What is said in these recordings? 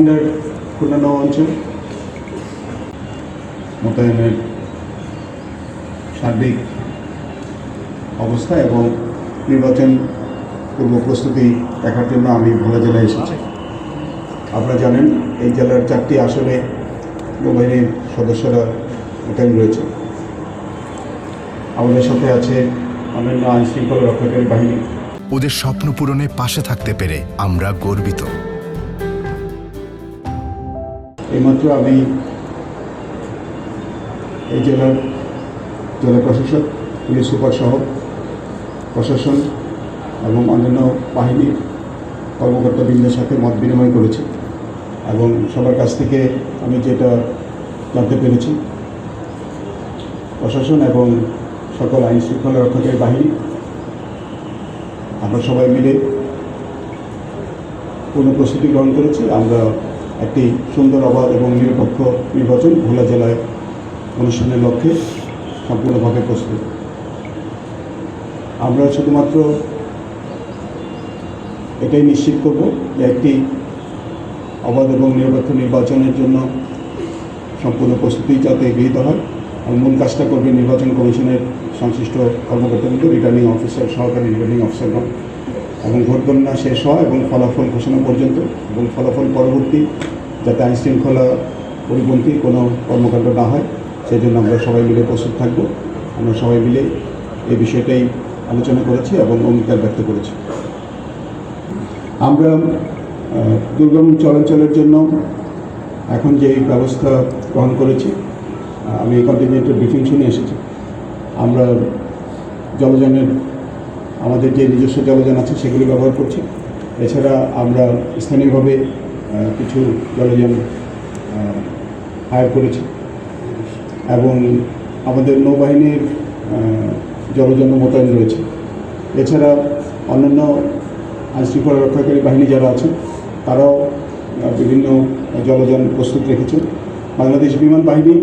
Commander Khulna অঞ্চল মোতায়েনের সার্বিক অবস্থা এবং নির্বাচন পূর্ব প্রস্তুতি দেখার জন্য আমি ভোলা জেলায় এসেছি। আপনারা জানেন এই জেলার 4টি আসনে নৌবাহিনীর সদস্যরা মোতায়েন রয়েছে। আমাদের সাথে আছে অন্যান্য আইন শৃঙ্খলা রক্ষাকারী বাহিনী। ওদের স্বপ্ন পূরণে পাশে থাকতে পেরে আমরা গর্বিত। এইমাত্র আমি এই জেলা প্রশাসক, পুলিশ সুপার সহ প্রশাসন এবং অন্যান্য বাহিনীর কর্মকর্তাবৃন্দের সাথে মত বিনিময় করেছি এবং সবার কাছ থেকে আমি যেটা জানতে পেরেছি, প্রশাসন এবং সকল আইন শৃঙ্খলা রক্ষাকারী বাহিনী আমরা সবাই মিলে পূর্ণ প্রস্তুতি গ্রহণ করেছি। আমরা একটি সুন্দর, অবাধ এবং নিরপেক্ষ নির্বাচন ভোলা জেলায় অনুষ্ঠানের লক্ষ্যে সম্পূর্ণভাবে প্রস্তুত। আমরা শুধুমাত্র এটাই নিশ্চিত করব যে একটি অবাধ এবং নিরপেক্ষ নির্বাচনের জন্য সম্পূর্ণ প্রস্তুতি যাতে গৃহীত হয় এবং মূল কাজটা করবে নির্বাচন কমিশনের সংশ্লিষ্ট কর্মকর্তাবৃন্দ, রিটার্নিং অফিসার, সহকারী রিটার্নিং অফিসারগণ, এবং ভোট গণনা শেষ হওয়া এবং ফলাফল ঘোষণা পর্যন্ত এবং ফলাফল পরবর্তী যাতে আইন শৃঙ্খলা পরিপন্থী কোনো কর্মকাণ্ড না হয় সেই জন্য আমরা সবাই মিলে প্রস্তুত থাকব। আমরা সবাই মিলে এই বিষয়টাই আলোচনা করেছি এবং অঙ্গীকার ব্যক্ত করেছি। আমরা দুর্গম চলাচলের জন্য এখন যে ব্যবস্থা গ্রহণ করেছি, আমি কন্টিনেন্টের ব্রিফিং শুনে এসেছি। আমরা জলযানের আমাদের যে নিজস্ব জলযান আছে সেগুলি ব্যবহার করছি। এছাড়া আমরা স্থানীয়ভাবে কিছু জলযান হায়ার করেছি এবং আমাদের নৌবাহিনীর জলযান মোতায়েন রয়েছে। এছাড়া অন্যান্য আইনশৃঙ্খলা রক্ষাকারী বাহিনী যারা আছেন তারাও বিভিন্ন জলযান প্রস্তুত রেখেছেন। বাংলাদেশ বিমান বাহিনী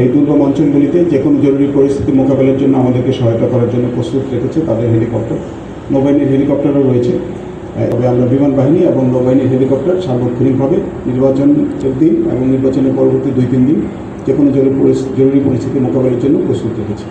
এই দুর্গম অঞ্চলগুলিতে যে কোনো জরুরি পরিস্থিতি মোকাবেলার জন্য আমাদেরকে সহায়তা করার জন্য প্রস্তুত রেখেছে তাদের হেলিকপ্টার। নৌবাহিনীর হেলিকপ্টারও রয়েছে। তবে আমরা বিমান বাহিনী এবং নৌবাহিনীর হেলিকপ্টার সার্বক্ষণিকভাবে নির্বাচনের দিন এবং নির্বাচনের পরবর্তী 2-3 দিন যে কোনো জরুরি পরিস্থিতি মোকাবেলার জন্য প্রস্তুত রেখেছে।